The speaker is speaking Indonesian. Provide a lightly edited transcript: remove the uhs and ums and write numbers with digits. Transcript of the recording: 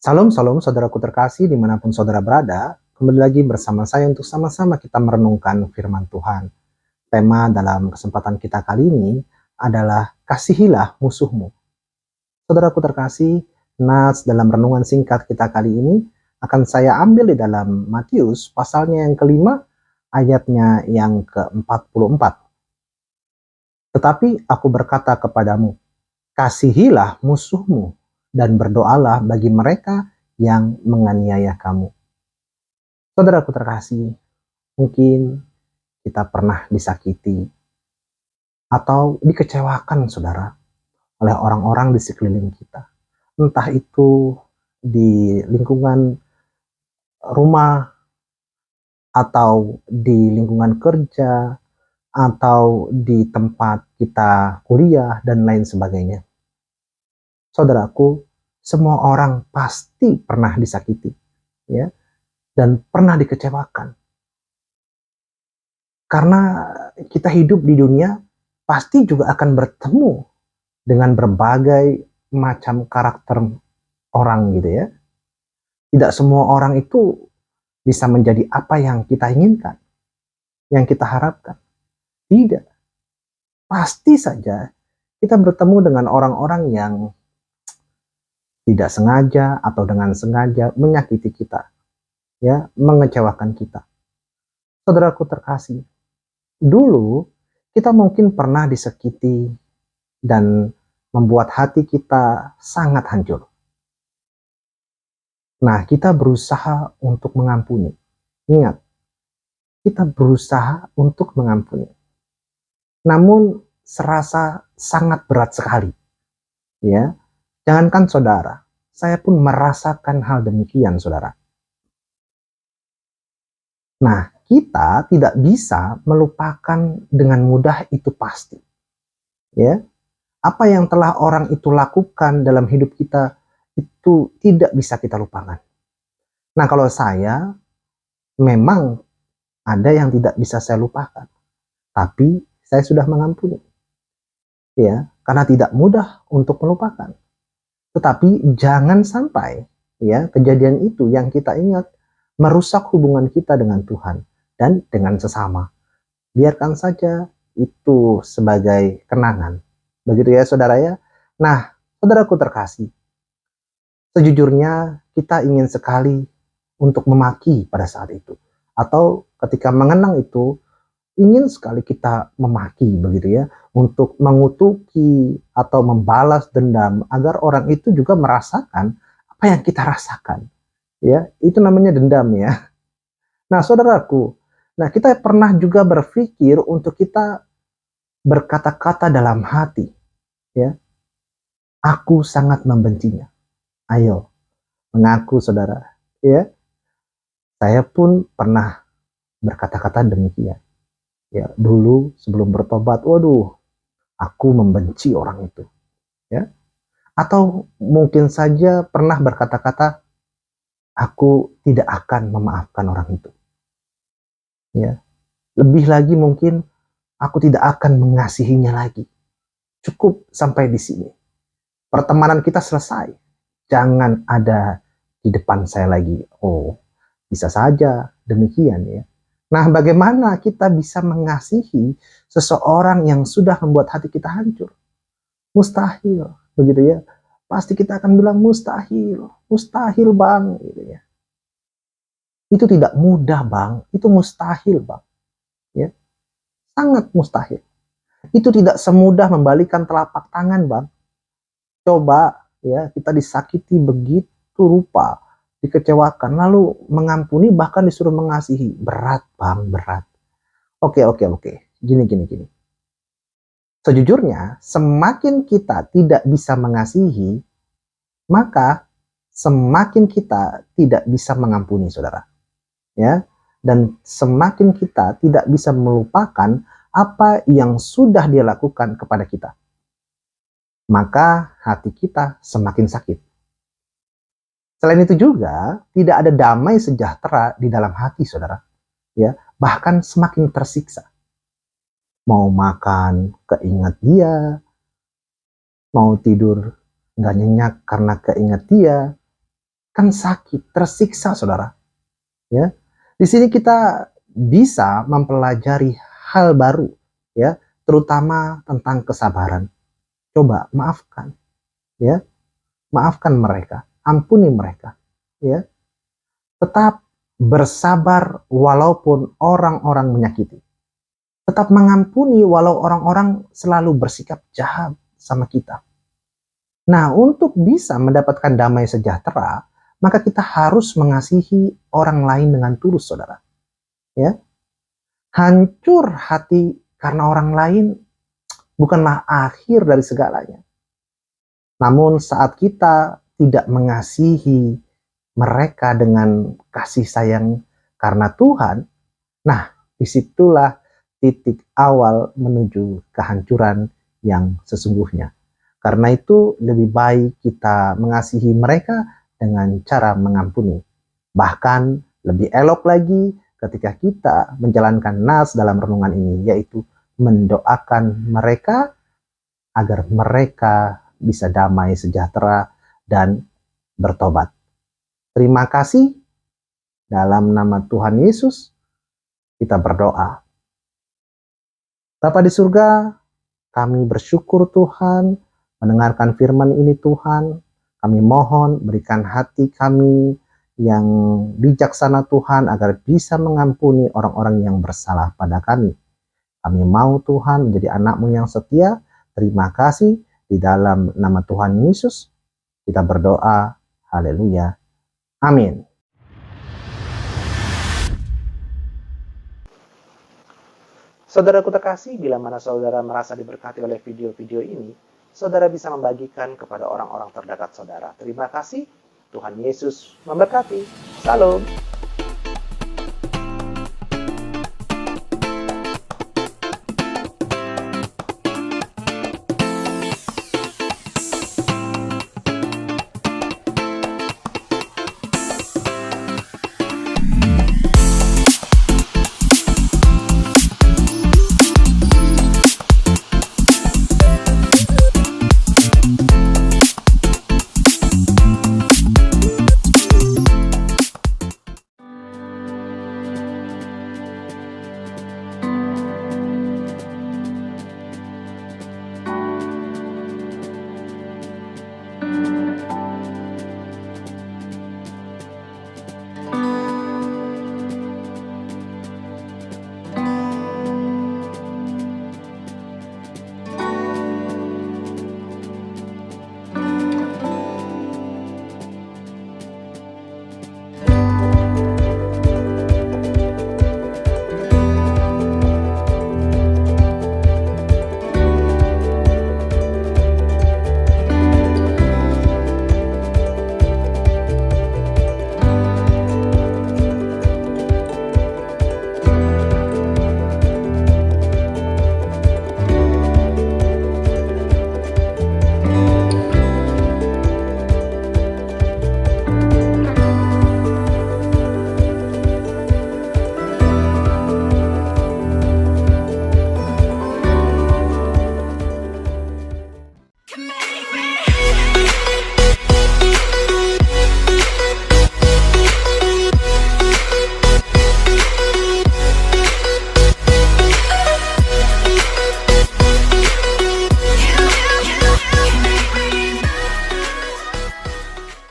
Salam, salam saudaraku terkasih dimanapun saudara berada. Kembali lagi bersama saya untuk sama-sama kita merenungkan firman Tuhan. Tema dalam kesempatan kita kali ini adalah kasihilah musuhmu. Saudaraku terkasih, nas dalam renungan singkat kita kali ini akan saya ambil di dalam Matius pasalnya yang kelima ayatnya yang ke-44. Tetapi aku berkata kepadamu, kasihilah musuhmu dan berdoalah bagi mereka yang menganiaya kamu. Saudaraku terkasih, mungkin kita pernah disakiti atau dikecewakan, saudara, oleh orang-orang di sekeliling kita. Entah itu di lingkungan rumah, atau di lingkungan kerja, atau di tempat kita kuliah, dan lain sebagainya. Saudaraku, semua orang pasti pernah disakiti, ya, dan pernah dikecewakan. Karena kita hidup di dunia pasti juga akan bertemu dengan berbagai macam karakter orang gitu ya. Tidak semua orang itu bisa menjadi apa yang kita inginkan, yang kita harapkan. Tidak. Pasti saja kita bertemu dengan orang-orang yang tidak sengaja atau dengan sengaja menyakiti kita, ya, mengecewakan kita. Saudaraku terkasih, dulu kita mungkin pernah disakiti dan membuat hati kita sangat hancur. Nah, kita berusaha untuk mengampuni. Ingat, kita berusaha untuk mengampuni. Namun serasa sangat berat sekali, ya. Jangankan saudara, saya pun merasakan hal demikian, saudara. Nah, kita tidak bisa melupakan dengan mudah, itu pasti. Ya, apa yang telah orang itu lakukan dalam hidup kita itu tidak bisa kita lupakan. Nah, kalau saya memang ada yang tidak bisa saya lupakan, tapi saya sudah mengampuni. Ya, karena tidak mudah untuk melupakan. Tetapi jangan sampai ya kejadian itu yang kita ingat merusak hubungan kita dengan Tuhan dan dengan sesama. Biarkan saja itu sebagai kenangan. Begitu ya saudara ya. Nah, saudaraku terkasih, sejujurnya kita ingin sekali untuk memaki pada saat itu. Atau ketika mengenang itu, ingin sekali kita memaki begitu ya, untuk mengutuki atau membalas dendam agar orang itu juga merasakan apa yang kita rasakan. Ya, itu namanya dendam ya. Nah, saudaraku, nah kita pernah juga berpikir untuk kita berkata-kata dalam hati, ya. Aku sangat membencinya. Ayo, mengaku saudara, ya. Saya pun pernah berkata-kata demikian. Ya, dulu sebelum bertobat, waduh, aku membenci orang itu, ya. Atau mungkin saja pernah berkata-kata, aku tidak akan memaafkan orang itu, ya. Lebih lagi mungkin aku tidak akan mengasihinya lagi. Cukup sampai di sini. Pertemanan kita selesai. Jangan ada di depan saya lagi. Oh, bisa saja demikian ya. Nah, bagaimana kita bisa mengasihi seseorang yang sudah membuat hati kita hancur? Mustahil, begitu ya. Pasti kita akan bilang mustahil, mustahil bang, gitu ya. Itu tidak mudah bang, itu mustahil bang, ya, sangat mustahil. Itu tidak semudah membalikan telapak tangan bang. Coba ya kita disakiti begitu rupa, dikecewakan, lalu mengampuni bahkan disuruh mengasihi, berat bang, berat. Oke. Gini. Sejujurnya, semakin kita tidak bisa mengasihi, maka semakin kita tidak bisa mengampuni, saudara. Ya, dan semakin kita tidak bisa melupakan apa yang sudah dia lakukan kepada kita, maka hati kita semakin sakit. Selain itu juga, tidak ada damai sejahtera di dalam hati, saudara. Ya, bahkan semakin tersiksa. Mau makan, keingat dia. Mau tidur, nggak nyenyak karena keingat dia. kan sakit, tersiksa, saudara. Ya, di sini kita bisa mempelajari hal baru, ya, terutama tentang kesabaran. Coba maafkan, ya, maafkan mereka, ampuni mereka, ya. Tetap bersabar walaupun orang-orang menyakiti. Tetap mengampuni walau orang-orang selalu bersikap jahat sama kita. Nah, untuk bisa mendapatkan damai sejahtera, maka kita harus mengasihi orang lain dengan tulus, saudara. Ya, hancur hati karena orang lain bukanlah akhir dari segalanya. Namun saat kita tidak mengasihi mereka dengan kasih sayang karena Tuhan, nah disitulah titik awal menuju kehancuran yang sesungguhnya. Karena itu lebih baik kita mengasihi mereka dengan cara mengampuni. Bahkan lebih elok lagi ketika kita menjalankan nas dalam renungan ini, yaitu mendoakan mereka agar mereka bisa damai sejahtera dan bertobat. Terima kasih. Dalam nama Tuhan Yesus kita berdoa. Bapa di surga, kami bersyukur Tuhan mendengarkan firman ini Tuhan. Kami mohon berikan hati kami yang bijaksana Tuhan agar bisa mengampuni orang-orang yang bersalah pada kami. Kami mau Tuhan menjadi anak-Mu yang setia. Terima kasih. Di dalam nama Tuhan Yesus kita berdoa. Haleluya. Amin. Saudaraku terkasih, bila mana saudara merasa diberkati oleh video-video ini, saudara bisa membagikan kepada orang-orang terdekat saudara. Terima kasih. Tuhan Yesus memberkati. Salam.